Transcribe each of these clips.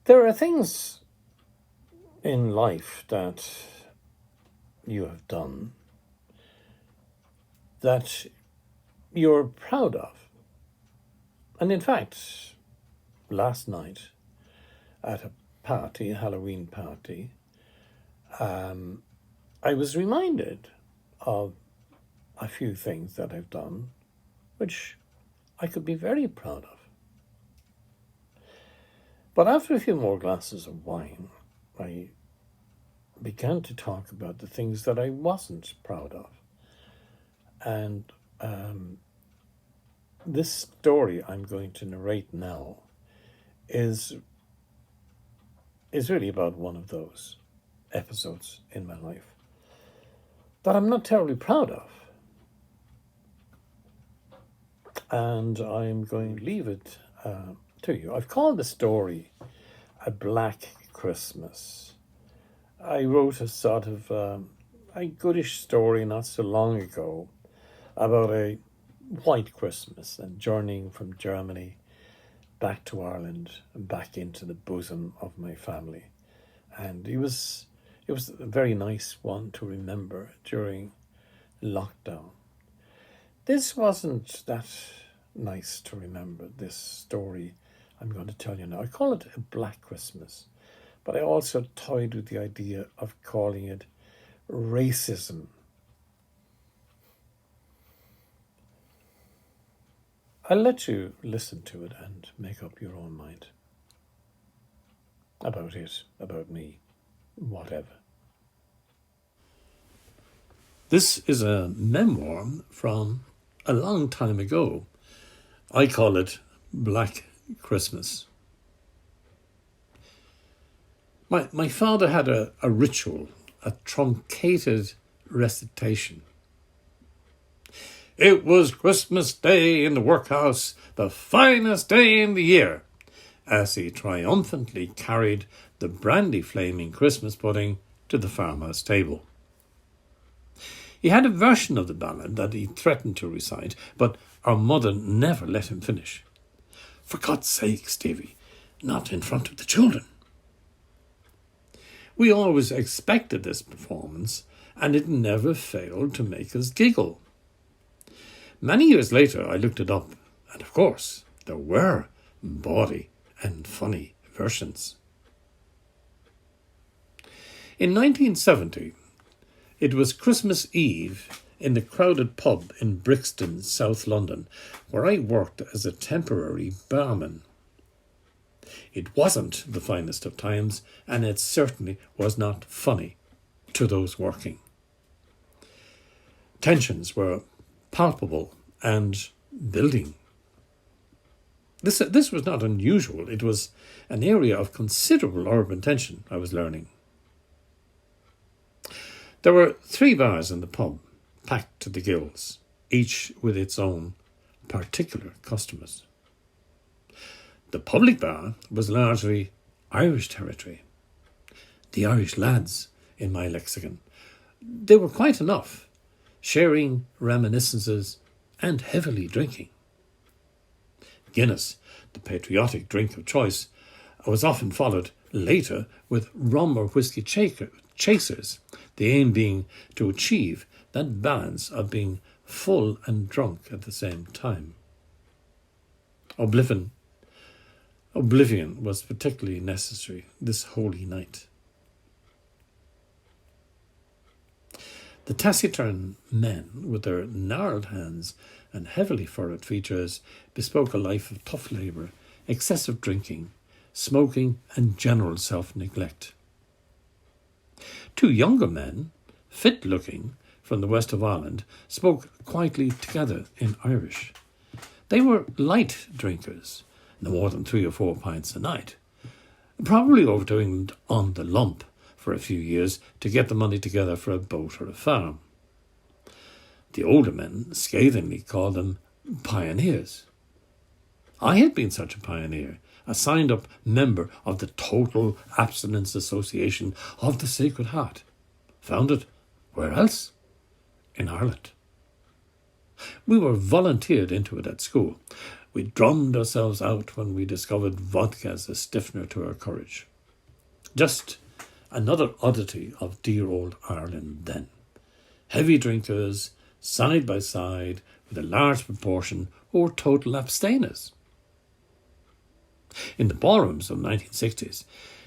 There are things in life that you have done that you're proud of. And in fact, last night at a party, a Halloween party, I was reminded of a few things that I've done which I could be very proud of. But after a few more glasses of wine, I began to talk about the things that I wasn't proud of. And this story I'm going to narrate now is really about one of those episodes in my life that I'm not terribly proud of. And I'm going to leave it to you. I've called the story A Black Christmas. I wrote a sort of a goodish story not so long ago about a white Christmas and journeying from Germany back to Ireland and back into the bosom of my family. And it was a very nice one to remember during lockdown. This wasn't that nice to remember, this story I'm going to tell you now. I call it A Black Christmas, but I also toyed with the idea of calling it racism. I'll let you listen to it and make up your own mind about it, about me, whatever. This is a memoir from a long time ago. I call it Black Christmas. My father had a ritual, a truncated recitation. It was Christmas Day in the workhouse, the finest day in the year, as he triumphantly carried the brandy-flaming Christmas pudding to the farmhouse table. He had a version of the ballad that he threatened to recite, but our mother never let him finish. For God's sake, Stevie, not in front of the children. We always expected this performance, and it never failed to make us giggle. Many years later, I looked it up, and of course, there were bawdy and funny versions. In 1970, it was Christmas Eve in the crowded pub in Brixton, South London, where I worked as a temporary barman. It wasn't the finest of times, and it certainly was not funny to those working. Tensions were palpable and building. This was not unusual. It was an area of considerable urban tension, I was learning. There were 3 bars in the pub, packed to the gills, each with its own particular customers. The public bar was largely Irish territory. The Irish lads, in my lexicon. They were quite enough, sharing reminiscences and heavily drinking. Guinness, the patriotic drink of choice, was often followed later with rum or whiskey chasers, the aim being to achieve that balance of being full and drunk at the same time. Oblivion was particularly necessary this holy night. The taciturn men, with their gnarled hands and heavily furrowed features, bespoke a life of tough labour, excessive drinking, smoking and general self-neglect. 2 younger men, fit-looking, from the west of Ireland, spoke quietly together in Irish. They were light drinkers, no more than 3 or 4 pints a night, probably overdoing it on the lump for a few years to get the money together for a boat or a farm. The older men scathingly called them pioneers. I had been such a pioneer, a signed-up member of the Total Abstinence Association of the Sacred Heart. Founded, where else? In Ireland. We were volunteered into it at school. We drummed ourselves out when we discovered vodka as a stiffener to our courage. Just another oddity of dear old Ireland then. Heavy drinkers, side by side, with a large proportion who were total abstainers. In the ballrooms of the 1960s,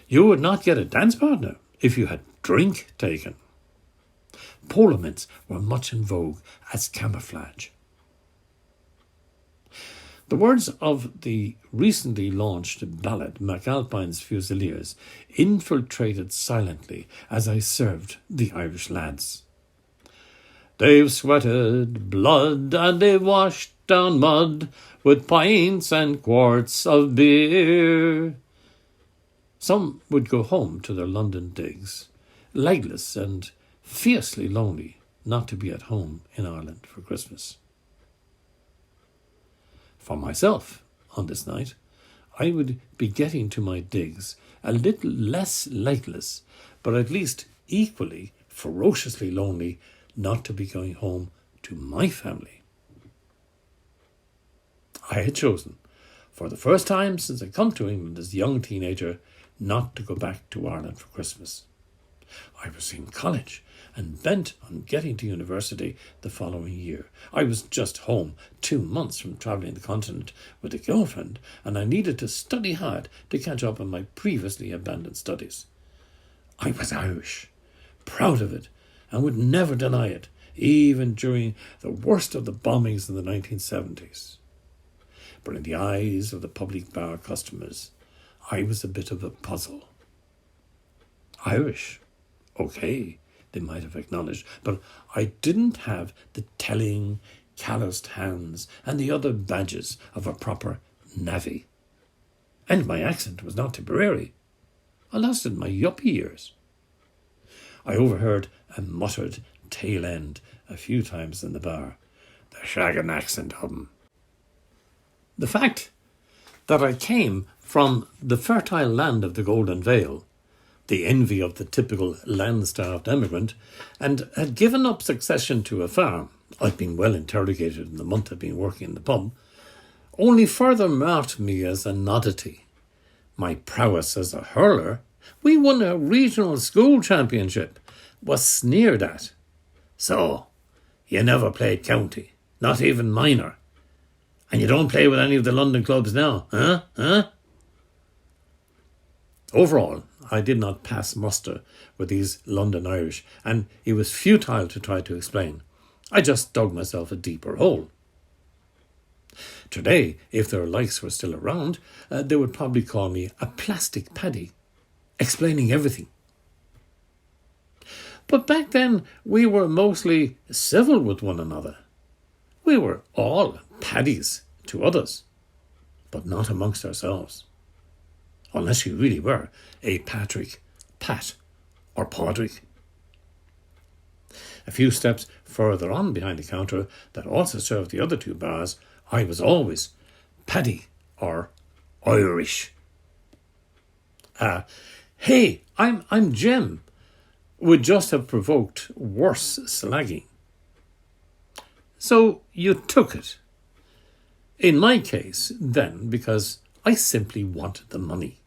you would not get a dance partner if you had drink taken. Polo mints were much in vogue as camouflage. The words of the recently launched ballad McAlpine's Fusiliers infiltrated silently as I served the Irish lads. They've sweated blood and they've washed down mud with pints and quarts of beer. Some would go home to their London digs, legless and fiercely lonely not to be at home in Ireland for Christmas. For myself, on this night, I would be getting to my digs a little less legless, but at least equally ferociously lonely not to be going home to my family. I had chosen, for the first time since I come to England as a young teenager, not to go back to Ireland for Christmas. I was in college and bent on getting to university the following year. I was just home 2 months from travelling the continent with a girlfriend, and I needed to study hard to catch up on my previously abandoned studies. I was Irish, proud of it, and would never deny it, even during the worst of the bombings in the 1970s. But in the eyes of the public bar customers, I was a bit of a puzzle. Irish, okay, they might have acknowledged, but I didn't have the telling, calloused hands and the other badges of a proper navvy. And my accent was not Tipperary. I lost it in my yuppie years. I overheard a muttered tail end a few times in the bar. The shaggin' accent of 'em. The fact that I came from the fertile land of the Golden Vale, the envy of the typical land-starved emigrant, and had given up succession to a farm — I'd been well interrogated in the month I'd been working in the pub — only further marked me as an oddity. My prowess as a hurler — we won a regional school championship — was sneered at. So, you never played county, not even minor. And you don't play with any of the London clubs now, huh? Overall, I did not pass muster with these London Irish, and it was futile to try to explain. I just dug myself a deeper hole. Today, if their likes were still around, they would probably call me a plastic paddy, explaining everything. But back then, we were mostly civil with one another. We were all paddies to others, but not amongst ourselves. Unless you really were a Patrick, Pat, or Padraig. A few steps further on behind the counter that also served the other two bars, I was always Paddy or Irish. Hey, I'm Jim, would just have provoked worse slagging. So you took it. In my case, then, because I simply wanted the money.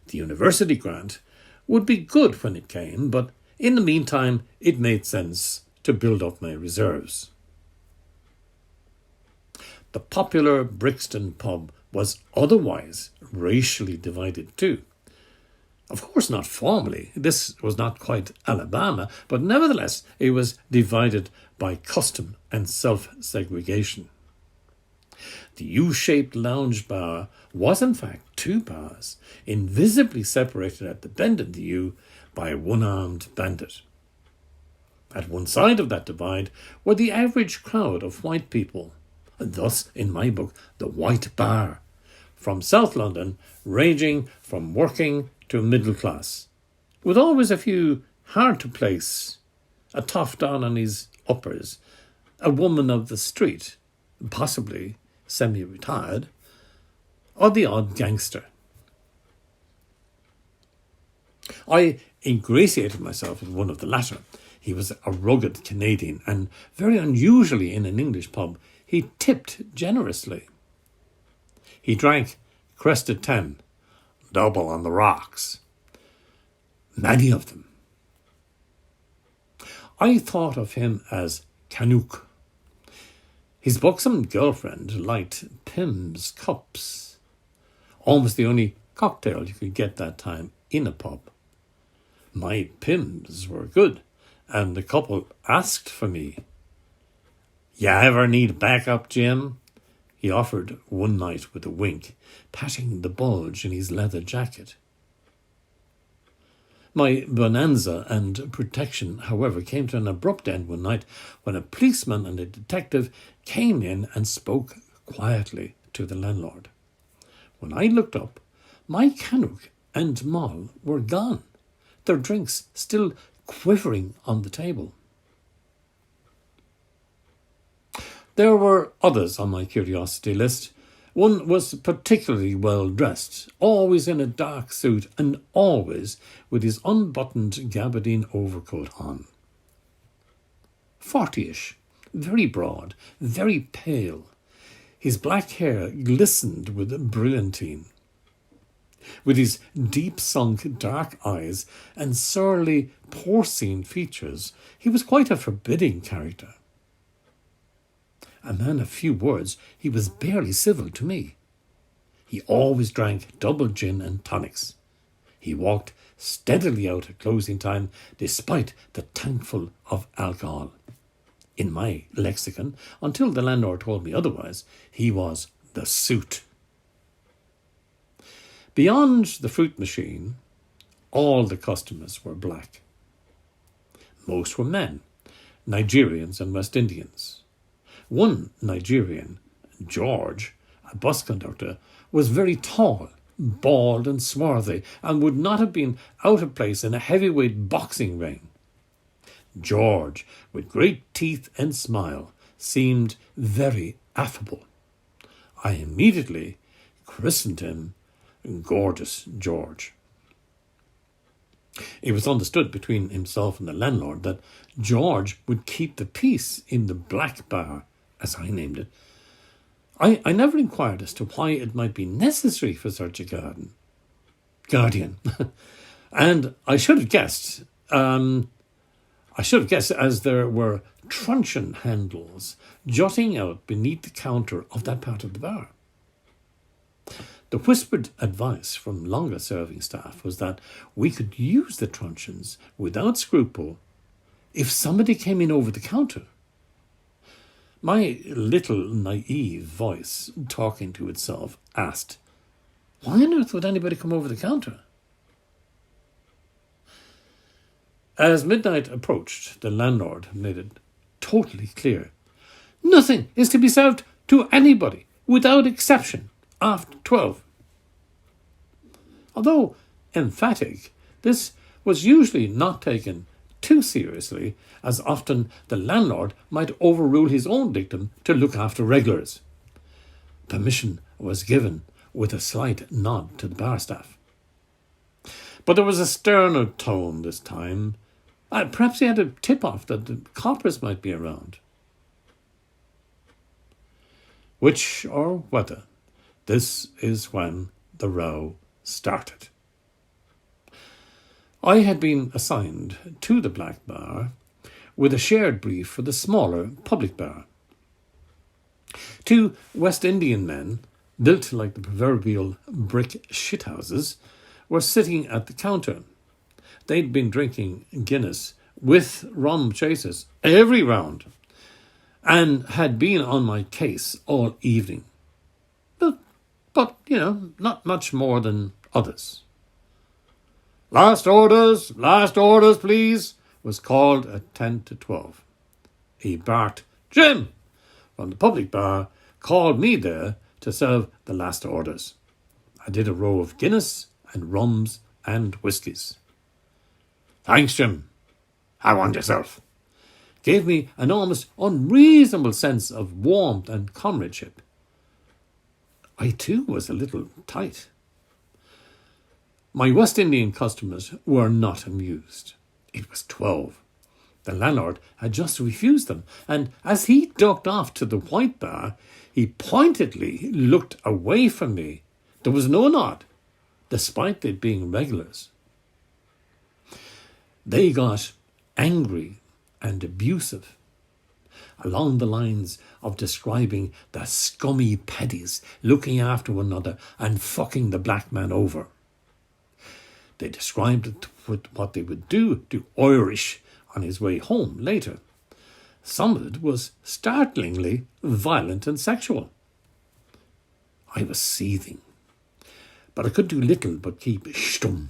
The university grant would be good when it came, but in the meantime, it made sense to build up my reserves. The popular Brixton pub was otherwise racially divided too. Of course, not formally. This was not quite Alabama, but nevertheless, it was divided by custom and self-segregation. The U-shaped lounge bar was in fact two bars, invisibly separated at the bend of the U by a one-armed bandit. At one side of that divide were the average crowd of white people, and thus, in my book, the white bar, from South London, ranging from working to middle class, with always a few hard-to-place, a toff down on his uppers, a woman of the street, possibly semi-retired, or the odd gangster. I ingratiated myself with one of the latter. He was a rugged Canadian, and very unusually in an English pub, he tipped generously. He drank Crested 10, double on the rocks. Many of them. I thought of him as Canuck. His buxom girlfriend liked Pim's cups, almost the only cocktail you could get that time in a pub. My Pims were good, and the couple asked for me. "You ever need backup, Jim?" he offered one night with a wink, patting the bulge in his leather jacket. My bonanza and protection, however, came to an abrupt end one night when a policeman and a detective came in and spoke quietly to the landlord. When I looked up, my Canuck and Moll were gone, their drinks still quivering on the table. There were others on my curiosity list. One was particularly well dressed, always in a dark suit and always with his unbuttoned gabardine overcoat on. 40-ish, very broad, very pale. His black hair glistened with brilliantine. With his deep-sunk dark eyes and surly porcine features, he was quite a forbidding character. A man of few words, he was barely civil to me. He always drank double gin and tonics. He walked steadily out at closing time, despite the tankful of alcohol. In my lexicon, until the landlord told me otherwise, he was the suit. Beyond the fruit machine, all the customers were black. Most were men, Nigerians and West Indians. One Nigerian, George, a bus conductor, was very tall, bald and swarthy, and would not have been out of place in a heavyweight boxing ring. George, with great teeth and smile, seemed very affable. I immediately christened him Gorgeous George. It was understood between himself and the landlord that George would keep the peace in the Black Bar, as I named it. I never inquired as to why it might be necessary for such a guardian. And I should have guessed, as there were truncheon handles jutting out beneath the counter of that part of the bar. The whispered advice from longer-serving staff was that we could use the truncheons without scruple if somebody came in over the counter. My little naive voice, talking to itself, asked, "Why on earth would anybody come over the counter?" As midnight approached, the landlord made it totally clear. Nothing is to be served to anybody, without exception, after 12. Although emphatic, this was usually not taken too seriously, as often the landlord might overrule his own dictum to look after regulars. Permission was given with a slight nod to the bar staff. But there was a sterner tone this time. Perhaps he had a tip-off that the coppers might be around. Which or whether, this is when the row started. I had been assigned to the Black Bar with a shared brief for the smaller public bar. Two West Indian men, built like the proverbial brick shithouses, were sitting at the counter. They'd been drinking Guinness with rum chasers every round and had been on my case all evening. But not much more than others. Last orders, please, was called at 10 to 12. He barked, "Jim!" from the public bar, called me there to serve the last orders. I did a row of Guinness and rums and whiskies. "Thanks, Jim. How on yourself?" Gave me an almost unreasonable sense of warmth and comradeship. I too was a little tight. My West Indian customers were not amused. It was 12. The landlord had just refused them, and as he ducked off to the white bar, he pointedly looked away from me. There was no nod, despite it being regulars. They got angry and abusive, along the lines of describing the scummy paddies looking after one another and fucking the black man over. They described it with what they would do to Irish on his way home later. Some of it was startlingly violent and sexual. I was seething, but I could do little but keep stum,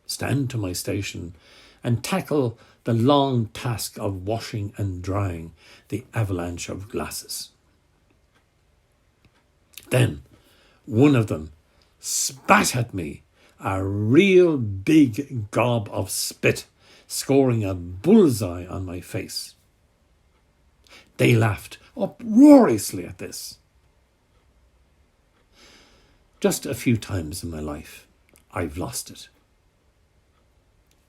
stand to my station, and tackle the long task of washing and drying the avalanche of glasses. Then one of them spat at me, a real big gob of spit, scoring a bullseye on my face. They laughed uproariously at this. Just a few times in my life, I've lost it.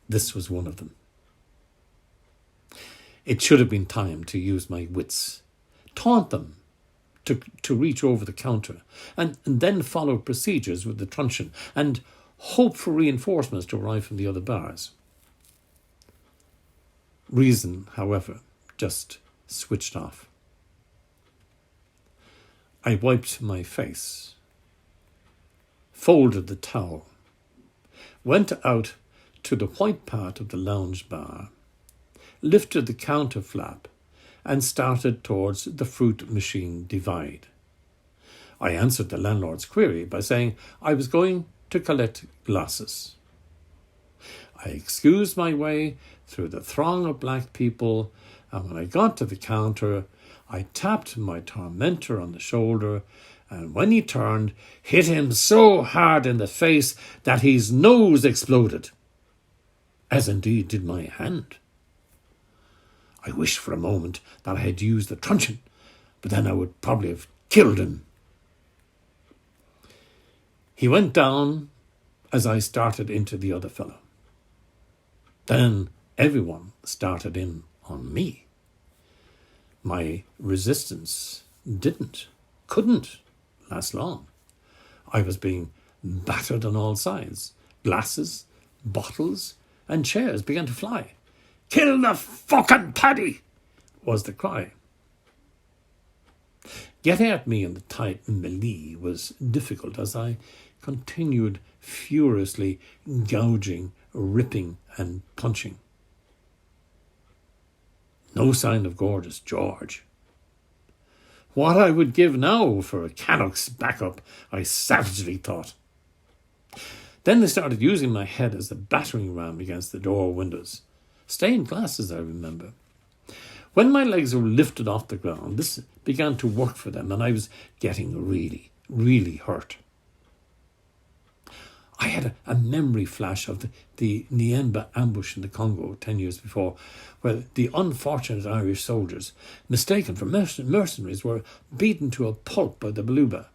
This was one of them. It should have been time to use my wits, taunt them to reach over the counter, and then follow procedures with the truncheon, and hope for reinforcements to arrive from the other bars. Reason, however, just switched off. I wiped my face, folded the towel, went out to the white part of the lounge bar, lifted the counter flap, and started towards the fruit machine divide. I answered the landlord's query by saying I was going to collect glasses. I excused my way through the throng of black people, and when I got to the counter, I tapped my tormentor on the shoulder, and when he turned, hit him so hard in the face that his nose exploded, as indeed did my hand. I wished for a moment that I had used the truncheon, but then I would probably have killed him. He went down as I started into the other fellow. Then everyone started in on me. My resistance couldn't last long. I was being battered on all sides. Glasses, bottles, and chairs began to fly. "Kill the fucking paddy!" was the cry. Getting at me in the tight melee was difficult as I continued furiously gouging, ripping, and punching. No sign of Gorgeous George. What I would give now for a Canucks backup, I savagely thought. Then they started using my head as a battering ram against the door windows. Stained glasses, I remember. When my legs were lifted off the ground, this began to work for them, and I was getting really, really hurt. I had a memory flash of the Niemba ambush in the Congo 10 years before, where the unfortunate Irish soldiers, mistaken for mercenaries, were beaten to a pulp by the Baluba.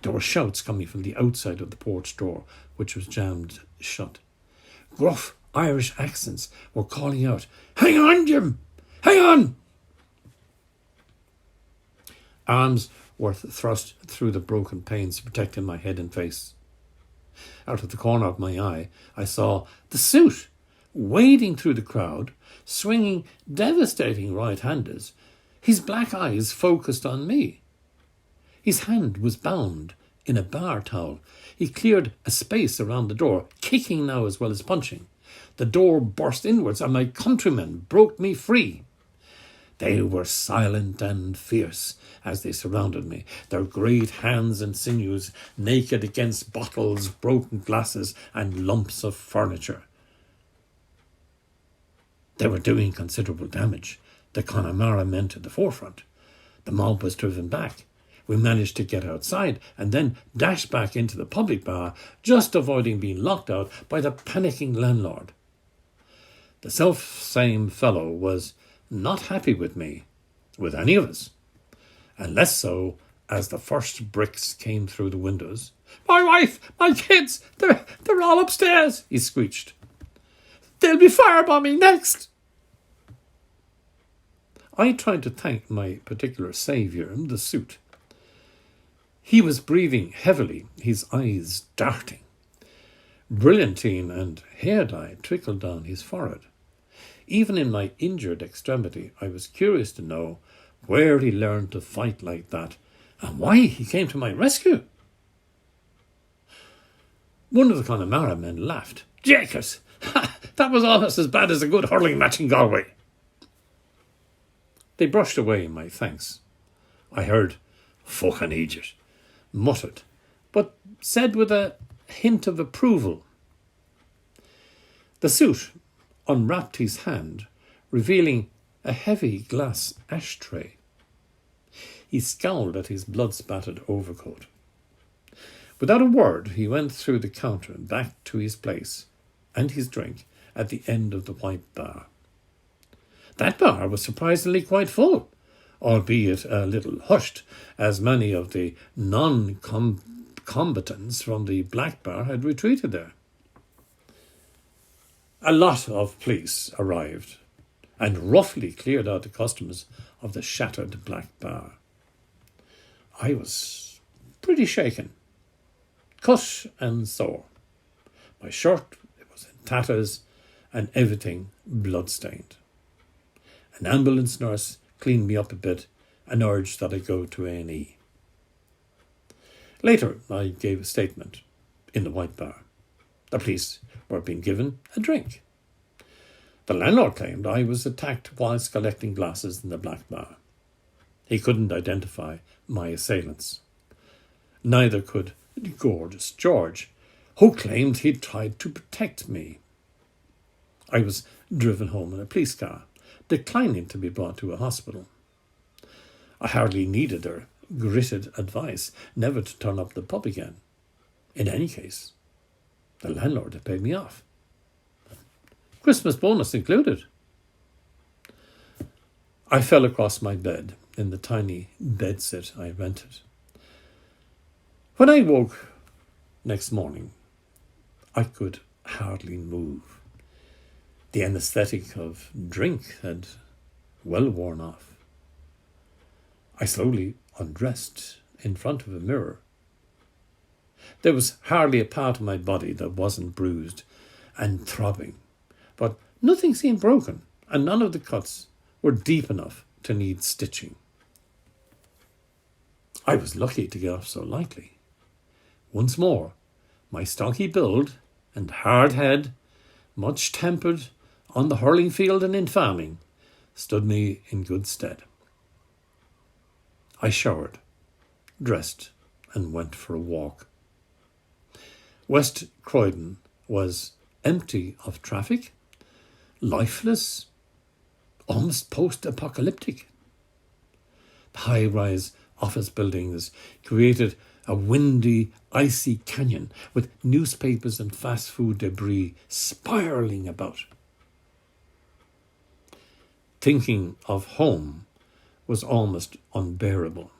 There were shouts coming from the outside of the porch door, which was jammed shut. Gruff Irish accents were calling out, "Hang on, Jim! Hang on!" Arms were thrust through the broken panes, protecting my head and face. Out of the corner of my eye, I saw the suit wading through the crowd, swinging devastating right-handers, his black eyes focused on me. His hand was bound in a bar towel. He cleared a space around the door, kicking now as well as punching. The door burst inwards, and my countrymen broke me free. They were silent and fierce as they surrounded me, their great hands and sinews naked against bottles, broken glasses, and lumps of furniture. They were doing considerable damage. The Connemara men to the forefront. The mob was driven back. We managed to get outside and then dash back into the public bar, just avoiding being locked out by the panicking landlord. The self-same fellow was not happy with me, with any of us, and less so as the first bricks came through the windows. "My wife, my kids, they're all upstairs," he screeched. They'll be firebombing next. I tried to thank my particular saviour, the suit. He was breathing heavily, his eyes darting. Brilliantine and hair dye trickled down his forehead. Even in my injured extremity, I was curious to know where he learned to fight like that and why he came to my rescue. One of the Connemara men laughed. Jacobs, that was almost as bad as a good hurling match in Galway. They brushed away my thanks. I heard, fucking idiot, muttered, but said with a hint of approval. The suit unwrapped his hand, revealing a heavy glass ashtray. He scowled at his blood-spattered overcoat. Without a word, he went through the counter and back to his place and his drink at the end of the white bar. That bar was surprisingly quite full, albeit a little hushed, as many of the non-combatants from the black bar had retreated there. A lot of police arrived and roughly cleared out the customers of the shattered black bar. I was pretty shaken, cut and sore. My shirt was in tatters and everything blood-stained. An ambulance nurse cleaned me up a bit and urged that I go to A&E. Later, I gave a statement in the white bar. The police were being given a drink. The landlord claimed I was attacked whilst collecting glasses in the black bar. He couldn't identify my assailants. Neither could Gorgeous George, who claimed he'd tried to protect me. I was driven home in a police car, declining to be brought to a hospital. I hardly needed their gritted advice never to turn up the pub again. In any case, the landlord had paid me off. Christmas bonus included. I fell across my bed in the tiny bedsit I rented. When I woke next morning, I could hardly move. The anaesthetic of drink had well worn off. I slowly undressed in front of a mirror. There was hardly a part of my body that wasn't bruised and throbbing, but nothing seemed broken, and none of the cuts were deep enough to need stitching. I was lucky to get off so lightly. Once more, my stocky build and hard head, much tempered on the hurling field and in farming, stood me in good stead. I showered, dressed, and went for a walk. West Croydon was empty of traffic, lifeless, almost post-apocalyptic. The high-rise office buildings created a windy, icy canyon with newspapers and fast food debris spiralling about. Thinking of home was almost unbearable.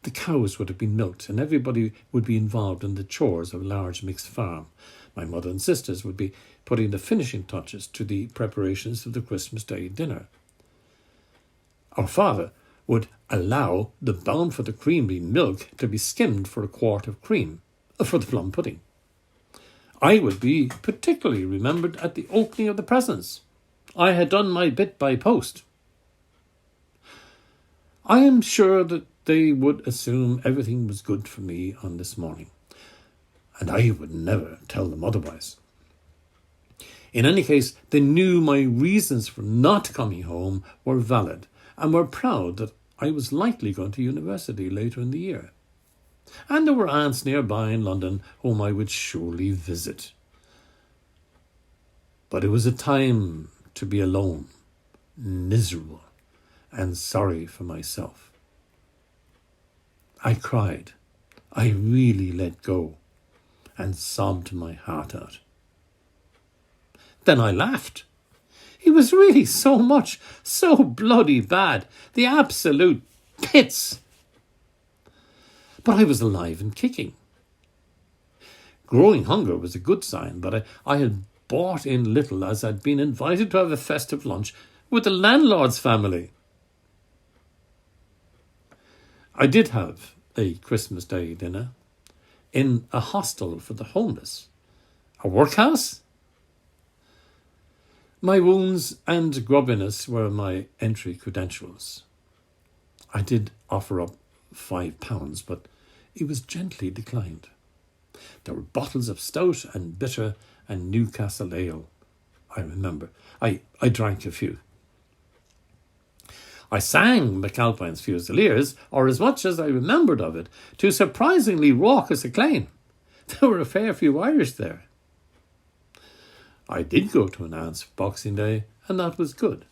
The cows would have been milked and everybody would be involved in the chores of a large mixed farm. My mother and sisters would be putting the finishing touches to the preparations of the Christmas Day dinner. Our father would allow the bound for the creamy milk to be skimmed for a quart of cream for the plum pudding. I would be particularly remembered at the opening of the presents. I had done my bit by post. I am sure that they would assume everything was good for me on this morning, and I would never tell them otherwise. In any case, they knew my reasons for not coming home were valid and were proud that I was likely going to university later in the year. And there were aunts nearby in London whom I would surely visit. But it was a time to be alone, miserable, and sorry for myself. I cried. I really let go and sobbed my heart out. Then I laughed. It was really so much, so bloody bad. The absolute pits. But I was alive and kicking. Growing hunger was a good sign, but I had bought in little, as I'd been invited to have a festive lunch with the landlord's family. I did have a Christmas Day dinner in a hostel for the homeless. A workhouse? My wounds and grubbiness were my entry credentials. I did offer up £5, but it was gently declined. There were bottles of stout and bitter and Newcastle ale, I remember. I drank a few. I sang McAlpine's Fusiliers, or as much as I remembered of it, to surprisingly raucous acclaim. There were a fair few Irish there. I did go to an aunt's for Boxing Day, and that was good.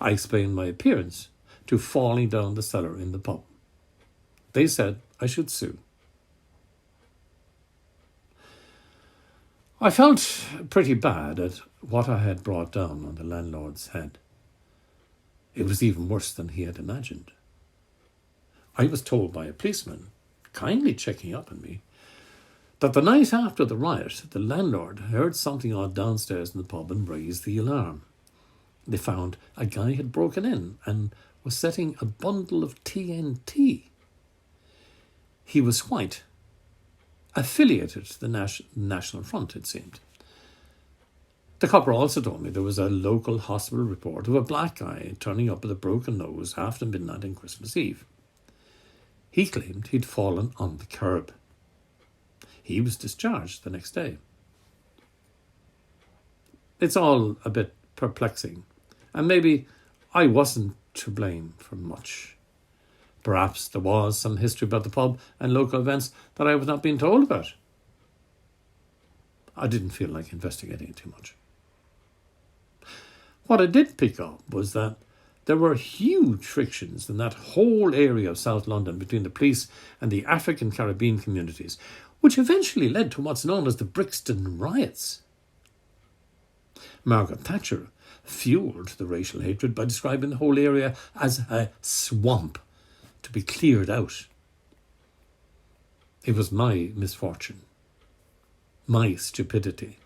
I explained my appearance to falling down the cellar in the pub. They said I should sue. I felt pretty bad at what I had brought down on the landlord's head. It was even worse than he had imagined. I was told by a policeman, kindly checking up on me, that the night after the riot, the landlord heard something odd downstairs in the pub and raised the alarm. They found a guy had broken in and was setting a bundle of TNT. He was white, affiliated to the National Front, it seemed. The copper also told me there was a local hospital report of a black guy turning up with a broken nose after midnight on Christmas Eve. He claimed he'd fallen on the curb. He was discharged the next day. It's all a bit perplexing, and maybe I wasn't to blame for much. Perhaps there was some history about the pub and local events that I was not being told about. I didn't feel like investigating it too much. What I did pick up was that there were huge frictions in that whole area of South London between the police and the African Caribbean communities, which eventually led to what's known as the Brixton riots. Margaret Thatcher fueled the racial hatred by describing the whole area as a swamp to be cleared out. It was my misfortune, my stupidity,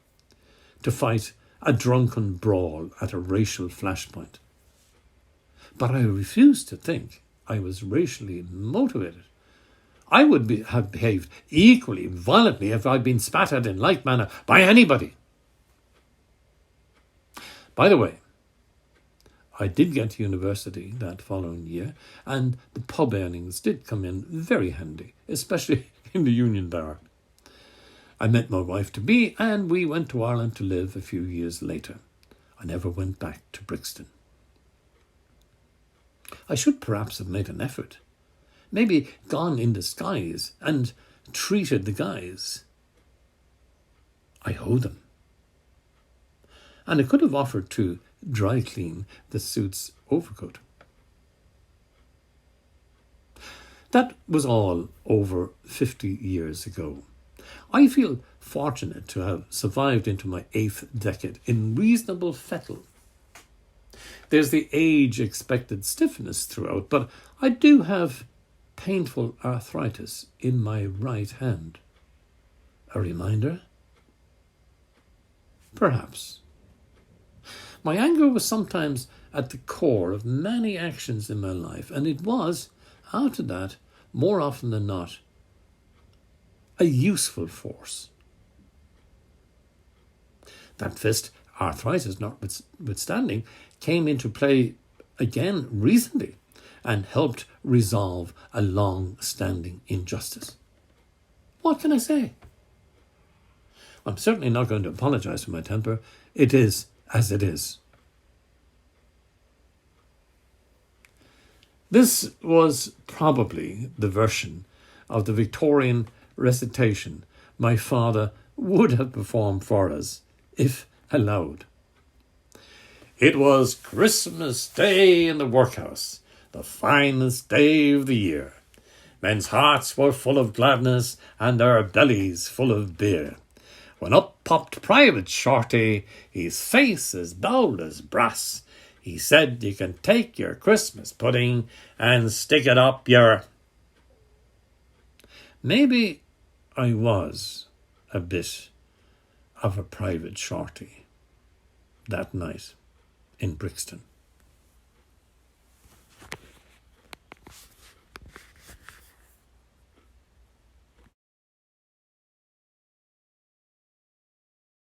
to fight a drunken brawl at a racial flashpoint. But I refused to think I was racially motivated. I would have behaved equally violently if I'd been spat at in like manner by anybody. By the way, I did get to university that following year, and the pub earnings did come in very handy, especially in the Union Bar. I met my wife-to-be, and we went to Ireland to live a few years later. I never went back to Brixton. I should perhaps have made an effort. Maybe gone in disguise and treated the guys. I owe them. And I could have offered to dry clean the suit's overcoat. That was all over 50 years ago. I feel fortunate to have survived into my 8th decade in reasonable fettle. There's the age-expected stiffness throughout, but I do have painful arthritis in my right hand. A reminder? Perhaps. My anger was sometimes at the core of many actions in my life, and it was, after that, more often than not, a useful force. That fist, arthritis notwithstanding, came into play again recently and helped resolve a long-standing injustice. What can I say? I'm certainly not going to apologise for my temper. It is as it is. This was probably the version of the Victorian recitation my father would have performed for us, if allowed. It was Christmas Day in the workhouse, the finest day of the year. Men's hearts were full of gladness and their bellies full of beer. When up popped Private Shorty, his face as bold as brass, he said, "You can take your Christmas pudding and stick it up your..." Maybe I was a bit of a Private Shorty. that night in Brixton.